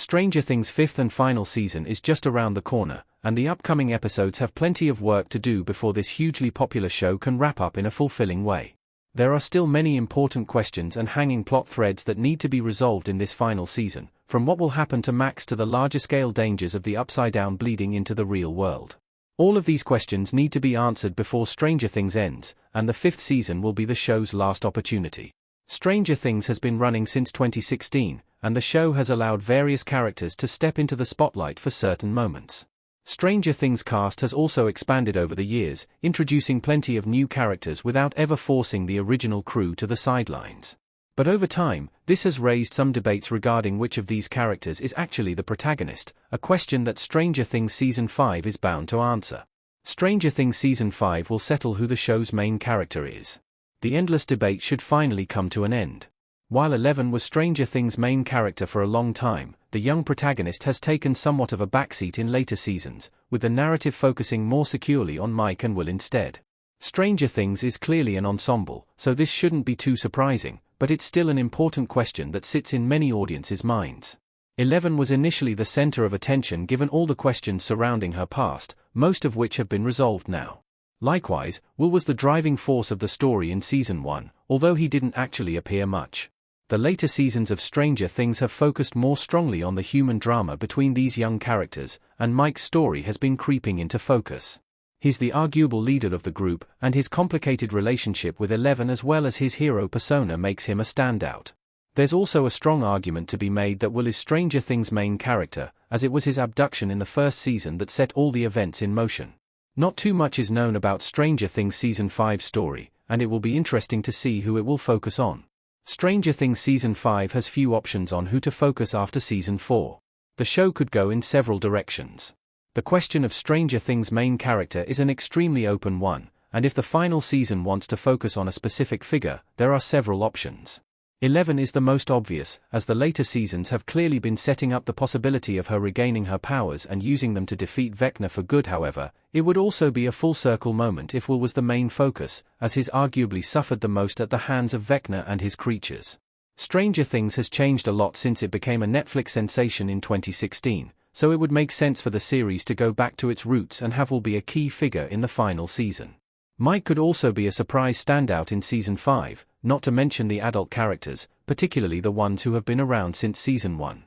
Stranger Things' fifth and final season is just around the corner, and the upcoming episodes have plenty of work to do before this hugely popular show can wrap up in a fulfilling way. There are still many important questions and hanging plot threads that need to be resolved in this final season, from what will happen to Max to the larger-scale dangers of the Upside-Down bleeding into the real world. All of these questions need to be answered before Stranger Things ends, and the fifth season will be the show's last opportunity. Stranger Things has been running since 2016, and the show has allowed various characters to step into the spotlight for certain moments. Stranger Things cast has also expanded over the years, introducing plenty of new characters without ever forcing the original crew to the sidelines. But over time, this has raised some debates regarding which of these characters is actually the protagonist, a question that Stranger Things Season 5 is bound to answer. Stranger Things Season 5 will settle who the show's main character is. The endless debate should finally come to an end. While Eleven was Stranger Things' main character for a long time, the young protagonist has taken somewhat of a backseat in later seasons, with the narrative focusing more securely on Mike and Will instead. Stranger Things is clearly an ensemble, so this shouldn't be too surprising, but it's still an important question that sits in many audiences' minds. Eleven was initially the center of attention given all the questions surrounding her past, most of which have been resolved now. Likewise, Will was the driving force of the story in Season 1, although he didn't actually appear much. The later seasons of Stranger Things have focused more strongly on the human drama between these young characters, and Mike's story has been creeping into focus. He's the arguable leader of the group, and his complicated relationship with Eleven as well as his hero persona makes him a standout. There's also a strong argument to be made that Will is Stranger Things' main character, as it was his abduction in the first season that set all the events in motion. Not too much is known about Stranger Things Season 5's story, and it will be interesting to see who it will focus on. Stranger Things Season 5 has few options on who to focus after Season 4. The show could go in several directions. The question of Stranger Things' main character is an extremely open one, and if the final season wants to focus on a specific figure, there are several options. 11 is the most obvious, as the later seasons have clearly been setting up the possibility of her regaining her powers and using them to defeat Vecna for good. However, it would also be a full-circle moment if Will was the main focus, as he's arguably suffered the most at the hands of Vecna and his creatures. Stranger Things has changed a lot since it became a Netflix sensation in 2016, so it would make sense for the series to go back to its roots and have Will be a key figure in the final season. Mike could also be a surprise standout in Season 5, not to mention the adult characters, particularly the ones who have been around since Season 1.